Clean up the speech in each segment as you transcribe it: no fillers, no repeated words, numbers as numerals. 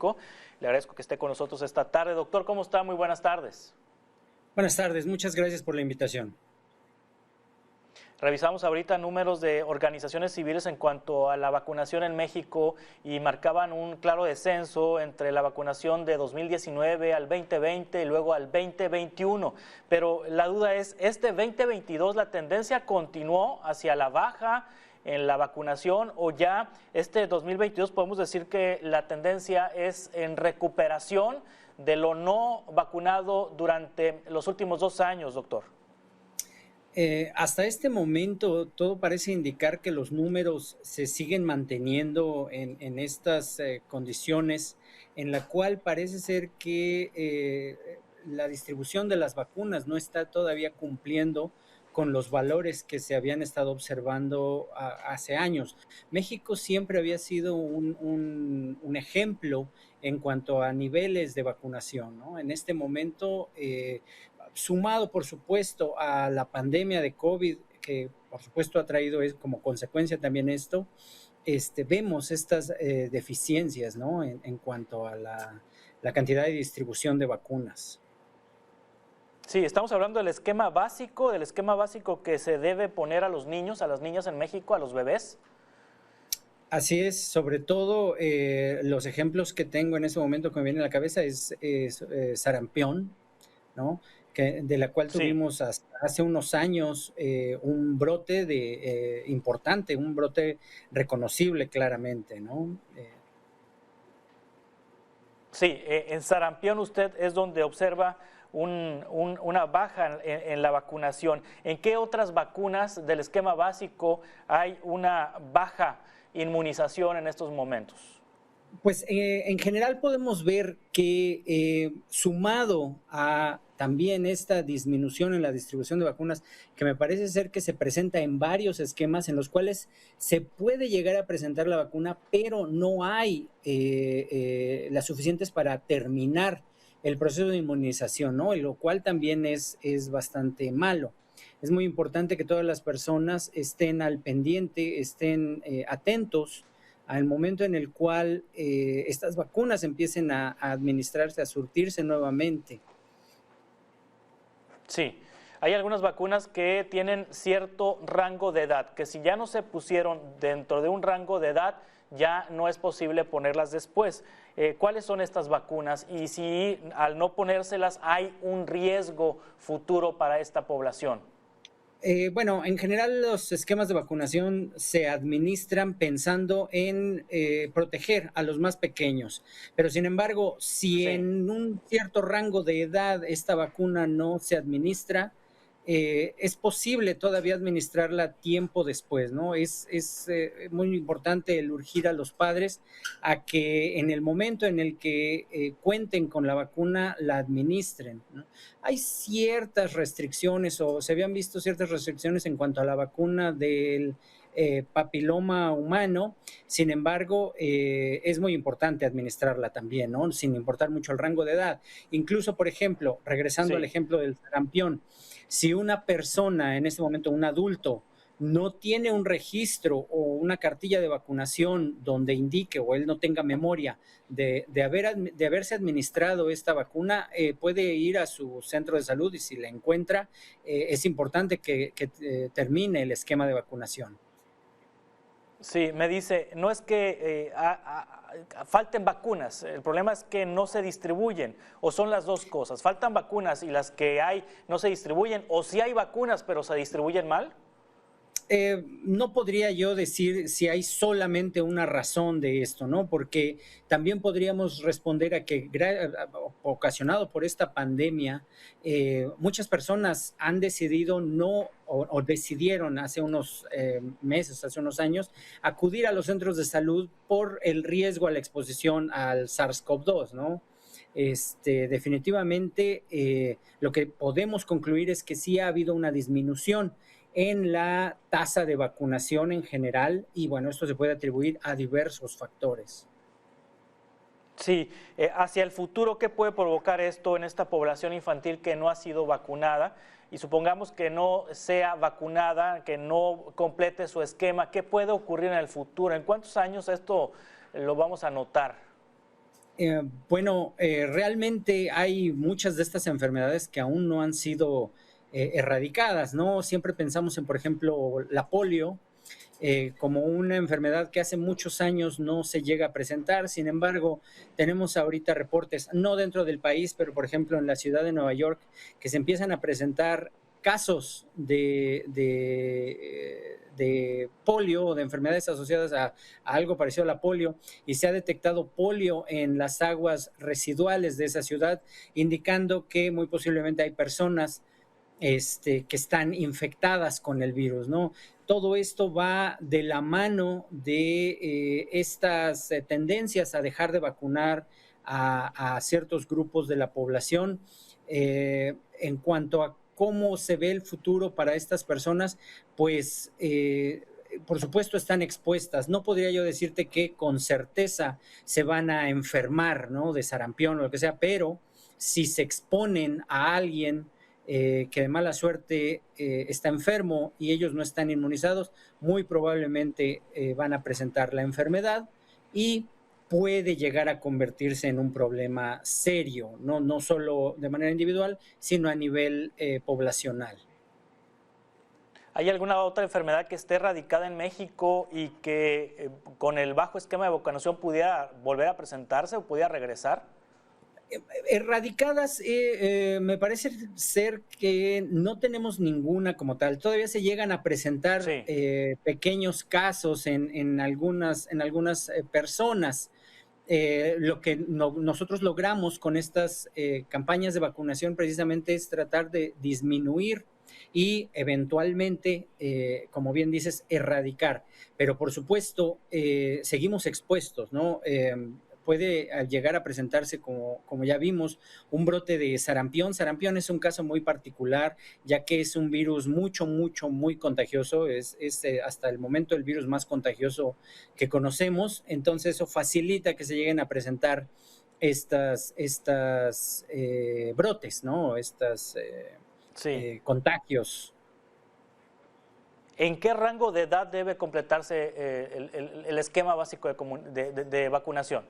México. Le agradezco que esté con nosotros esta tarde. Doctor, ¿cómo está? Muy buenas tardes. Buenas tardes, muchas gracias por la invitación. Revisamos ahorita números de organizaciones civiles en cuanto a la vacunación en México y marcaban un claro descenso entre la vacunación de 2019 al 2020 y luego al 2021. Pero la duda es, ¿este 2022 la tendencia continuó hacia la baja en la vacunación o ya este 2022 podemos decir que la tendencia es en recuperación de lo no vacunado durante los últimos 2 años, doctor? Hasta este momento todo parece indicar que los números se siguen manteniendo en estas condiciones en la cual parece ser que la distribución de las vacunas no está todavía cumpliendo con los valores que se habían estado observando hace años. México siempre había sido un ejemplo en cuanto a niveles de vacunación, ¿no? En este momento, sumado por supuesto a la pandemia de COVID, que por supuesto ha traído como consecuencia también esto, vemos estas deficiencias, ¿no? En cuanto a la cantidad de distribución de vacunas. Sí, estamos hablando del esquema básico que se debe poner a los niños, a las niñas en México, a los bebés. Así es, sobre todo los ejemplos que tengo en ese momento que me viene a la cabeza es sarampión, ¿no? De la cual Sí. tuvimos hasta hace unos años un brote importante, un brote reconocible claramente, ¿no? Sí, en sarampión usted es donde observa una baja en la vacunación. ¿En qué otras vacunas del esquema básico hay una baja inmunización en estos momentos? Pues en general podemos ver que sumado a también esta disminución en la distribución de vacunas, que me parece ser que se presenta en varios esquemas en los cuales se puede llegar a presentar la vacuna, pero no hay las suficientes para terminar el proceso de inmunización, ¿no? Y lo cual también es bastante malo. Es muy importante que todas las personas estén al pendiente, estén atentos al momento en el cual estas vacunas empiecen a administrarse, a surtirse nuevamente. Sí, hay algunas vacunas que tienen cierto rango de edad, que si ya no se pusieron dentro de un rango de edad, ya no es posible ponerlas después. ¿Cuáles son estas vacunas? Y si al no ponérselas hay un riesgo futuro para esta población. Bueno, en general los esquemas de vacunación se administran pensando en proteger a los más pequeños, pero sin embargo, si Sí. en un cierto rango de edad esta vacuna no se administra, es posible todavía administrarla tiempo después, ¿no? Es muy importante el urgir a los padres a que en el momento en el que cuenten con la vacuna, la administren, ¿no? Hay ciertas restricciones o se habían visto ciertas restricciones en cuanto a la vacuna del papiloma humano. Sin embargo, es muy importante administrarla también, ¿no? Sin importar mucho el rango de edad. Incluso, por ejemplo, regresando al Sí. ejemplo del sarampión, si una persona en este momento, un adulto, no tiene un registro o una cartilla de vacunación donde indique o él no tenga memoria de haberse administrado esta vacuna, puede ir a su centro de salud y si la encuentra, es importante que termine el esquema de vacunación. Sí, me dice, no es que falten vacunas, el problema es que no se distribuyen, o son las dos cosas, faltan vacunas y las que hay no se distribuyen, o sí hay vacunas pero se distribuyen mal. No podría yo decir si hay solamente una razón de esto, ¿no? Porque también podríamos responder a que, ocasionado por esta pandemia, muchas personas han decidido no, o decidieron hace unos meses, hace unos años, acudir a los centros de salud por el riesgo a la exposición al SARS-CoV-2, ¿no? Definitivamente lo que podemos concluir es que sí ha habido una disminución en la tasa de vacunación en general y bueno, esto se puede atribuir a diversos factores. Sí, hacia el futuro, ¿qué puede provocar esto en esta población infantil que no ha sido vacunada? Y supongamos que no sea vacunada, que no complete su esquema, ¿qué puede ocurrir en el futuro? ¿En cuántos años esto lo vamos a notar? Realmente hay muchas de estas enfermedades que aún no han sido erradicadas, ¿no? Siempre pensamos en, por ejemplo, la polio, como una enfermedad que hace muchos años no se llega a presentar. Sin embargo, tenemos ahorita reportes, no dentro del país, pero por ejemplo en la ciudad de Nueva York, que se empiezan a presentar casos de polio o de enfermedades asociadas a algo parecido a la polio, y se ha detectado polio en las aguas residuales de esa ciudad, indicando que muy posiblemente hay personas que están infectadas con el virus, ¿no? Todo esto va de la mano de estas tendencias a dejar de vacunar a ciertos grupos de la población. En cuanto a cómo se ve el futuro para estas personas, pues por supuesto están expuestas. No podría yo decirte que con certeza se van a enfermar, ¿no? De sarampión o lo que sea, pero si se exponen a alguien que de mala suerte está enfermo y ellos no están inmunizados, muy probablemente van a presentar la enfermedad y puede llegar a convertirse en un problema serio, no solo de manera individual, sino a nivel poblacional. ¿Hay alguna otra enfermedad que esté radicada en México y que con el bajo esquema de vacunación pudiera volver a presentarse o pudiera regresar? Erradicadas, me parece ser que no tenemos ninguna como tal. Todavía se llegan a presentar Sí. pequeños casos en algunas personas. Lo que nosotros logramos con estas campañas de vacunación precisamente es tratar de disminuir y eventualmente, como bien dices, erradicar. Pero por supuesto, seguimos expuestos, ¿no? Puede llegar a presentarse, como ya vimos, un brote de sarampión. Sarampión es un caso muy particular, ya que es un virus muy contagioso. Es hasta el momento el virus más contagioso que conocemos. Entonces, eso facilita que se lleguen a presentar estas brotes, ¿no? Sí. Contagios. ¿En qué rango de edad debe completarse el esquema básico de vacunación?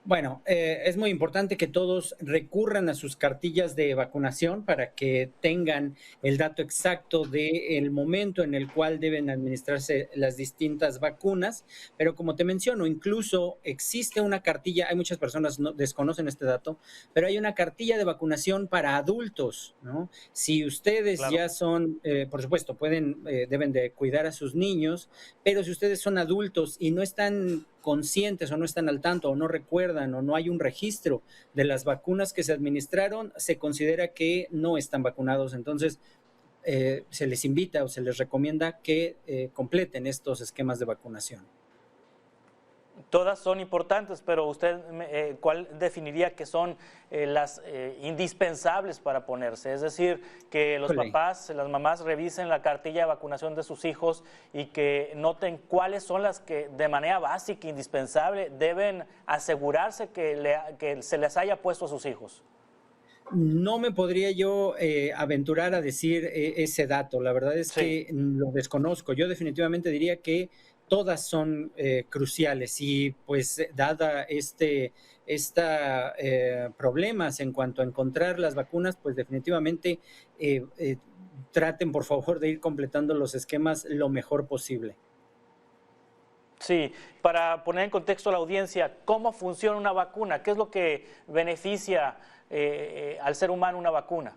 Bueno, es muy importante que todos recurran a sus cartillas de vacunación para que tengan el dato exacto del momento en el cual deben administrarse las distintas vacunas. Pero como te menciono, incluso existe una cartilla, hay muchas personas no desconocen este dato, pero hay una cartilla de vacunación para adultos, ¿no? Si ustedes Claro. ya son, por supuesto, deben de cuidar a sus niños, pero si ustedes son adultos y no están conscientes o no están al tanto o no recuerdan o no hay un registro de las vacunas que se administraron, se considera que no están vacunados. Entonces, se les invita o se les recomienda que completen estos esquemas de vacunación. Todas son importantes, pero usted, ¿cuál definiría que son las indispensables para ponerse? Es decir, que los Híjole. papás, las mamás revisen la cartilla de vacunación de sus hijos y que noten cuáles son las que de manera básica, indispensable, deben asegurarse que se les haya puesto a sus hijos. No me podría yo aventurar a decir ese dato. La verdad es Sí. que lo desconozco. Yo definitivamente diría que todas son cruciales y pues dada problemas en cuanto a encontrar las vacunas, pues definitivamente traten por favor de ir completando los esquemas lo mejor posible. Sí, para poner en contexto a la audiencia, ¿cómo funciona una vacuna? ¿Qué es lo que beneficia al ser humano una vacuna?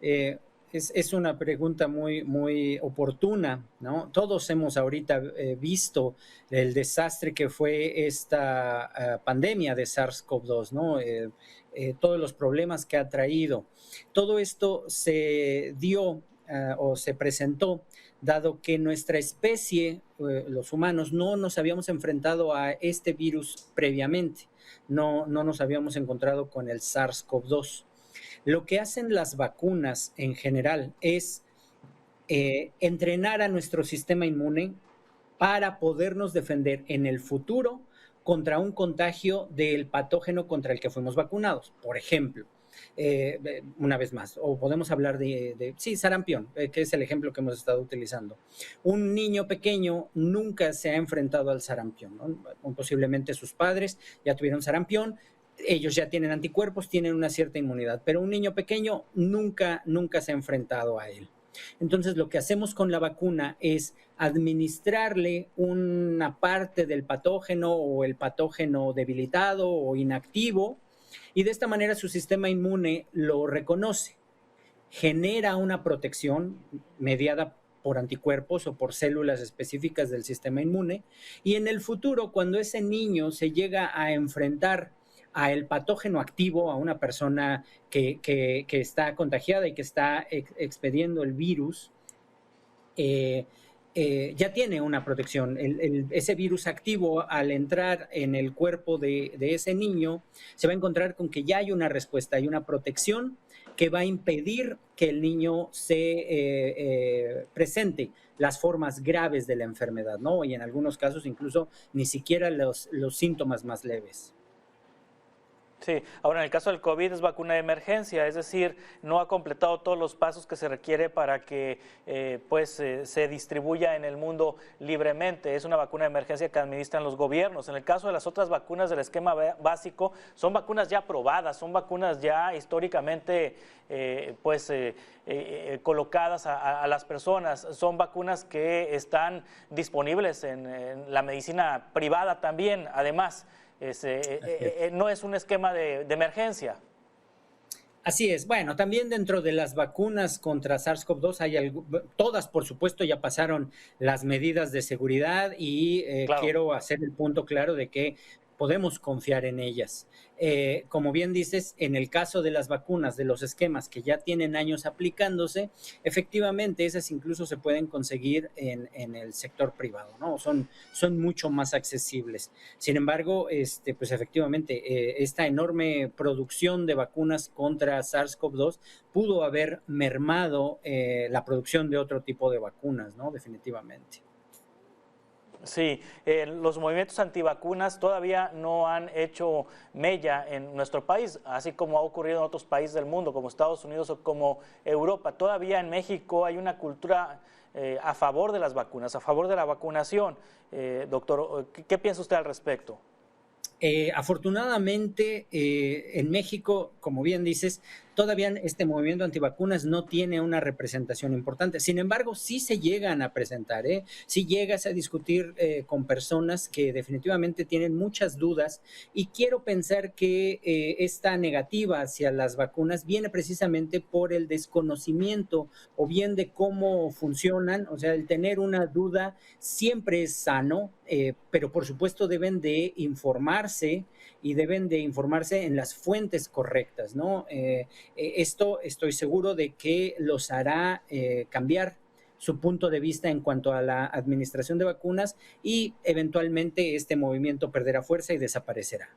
Eh, es una pregunta muy oportuna, ¿no? Todos hemos ahorita visto el desastre que fue esta pandemia de SARS-CoV-2, ¿no? Todos los problemas que ha traído. Todo esto se dio o se presentó dado que nuestra especie, los humanos, no nos habíamos enfrentado a este virus previamente, no nos habíamos encontrado con el SARS-CoV-2. Lo que hacen las vacunas en general es entrenar a nuestro sistema inmune para podernos defender en el futuro contra un contagio del patógeno contra el que fuimos vacunados. Por ejemplo, una vez más, o podemos hablar sí, sarampión, que es el ejemplo que hemos estado utilizando. Un niño pequeño nunca se ha enfrentado al sarampión, ¿no? Posiblemente sus padres ya tuvieron sarampión, ellos ya tienen anticuerpos, tienen una cierta inmunidad, pero un niño pequeño nunca se ha enfrentado a él. Entonces, lo que hacemos con la vacuna es administrarle una parte del patógeno o el patógeno debilitado o inactivo, y de esta manera su sistema inmune lo reconoce, genera una protección mediada por anticuerpos o por células específicas del sistema inmune, y en el futuro, cuando ese niño se llega a enfrentar a el patógeno activo, a una persona que está contagiada y que está expediendo el virus, ya tiene una protección. Ese virus activo, al entrar en el cuerpo de ese niño, se va a encontrar con que ya hay una respuesta, hay una protección que va a impedir que el niño se presente las formas graves de la enfermedad, ¿no? Y en algunos casos incluso ni siquiera los síntomas más leves. Sí, ahora en el caso del COVID es vacuna de emergencia, es decir, no ha completado todos los pasos que se requiere para que se distribuya en el mundo libremente. Es una vacuna de emergencia que administran los gobiernos. En el caso de las otras vacunas del esquema básico, son vacunas ya aprobadas, son vacunas ya históricamente colocadas a las personas. Son vacunas que están disponibles en la medicina privada también, además. No es un esquema de emergencia. Así es. Bueno, también dentro de las vacunas contra SARS-CoV-2 todas, por supuesto, ya pasaron las medidas de seguridad y claro, quiero hacer el punto claro de que podemos confiar en ellas. Como bien dices, en el caso de las vacunas, de los esquemas que ya tienen años aplicándose, efectivamente esas incluso se pueden conseguir en el sector privado, ¿no? Son mucho más accesibles. Sin embargo, pues efectivamente, esta enorme producción de vacunas contra SARS-CoV-2 pudo haber mermado la producción de otro tipo de vacunas, ¿no? Definitivamente. Sí, los movimientos antivacunas todavía no han hecho mella en nuestro país, así como ha ocurrido en otros países del mundo, como Estados Unidos o como Europa. Todavía en México hay una cultura a favor de las vacunas, a favor de la vacunación. Doctor, ¿qué piensa usted al respecto? Afortunadamente, en México, como bien dices, todavía este movimiento antivacunas no tiene una representación importante. Sin embargo, sí se llegan a presentar, sí llegas a discutir con personas que definitivamente tienen muchas dudas, y quiero pensar que esta negativa hacia las vacunas viene precisamente por el desconocimiento o bien de cómo funcionan. O sea, el tener una duda siempre es sano, pero por supuesto deben de informarse y deben de informarse en las fuentes correctas, ¿no? Esto estoy seguro de que los hará cambiar su punto de vista en cuanto a la administración de vacunas, y eventualmente este movimiento perderá fuerza y desaparecerá.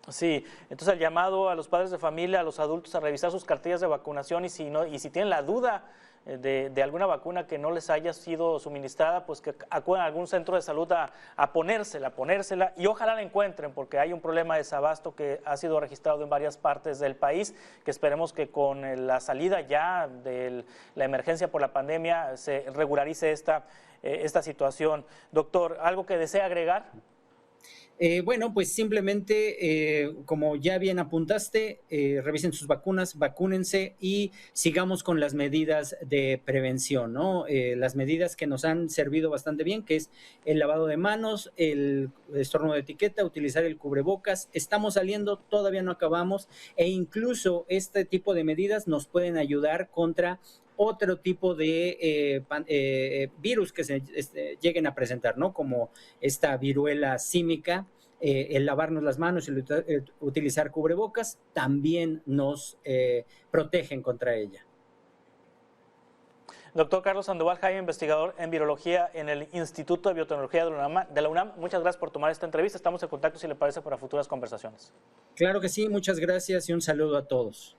Sí, entonces el llamado a los padres de familia, a los adultos, a revisar sus cartillas de vacunación, y si tienen la duda de alguna vacuna que no les haya sido suministrada, pues que acudan a algún centro de salud a ponérsela, y ojalá la encuentren, porque hay un problema de desabasto que ha sido registrado en varias partes del país, que esperemos que con la salida ya de la emergencia por la pandemia se regularice esta situación. Doctor, ¿algo que desea agregar? Bueno, pues simplemente, como ya bien apuntaste, revisen sus vacunas, vacúnense y sigamos con las medidas de prevención, ¿no? Las medidas que nos han servido bastante bien, que es el lavado de manos, el estornudo de etiqueta, utilizar el cubrebocas. Estamos saliendo, todavía no acabamos, e incluso este tipo de medidas nos pueden ayudar contra otro tipo de virus que se lleguen a presentar, ¿no? Como esta viruela símica. El lavarnos las manos y el utilizar cubrebocas también nos protegen contra ella. Doctor Carlos Sandoval Jaime, investigador en virología en el Instituto de Biotecnología de la UNAM, muchas gracias por tomar esta entrevista. Estamos en contacto, si le parece, para futuras conversaciones. Claro que sí, muchas gracias y un saludo a todos.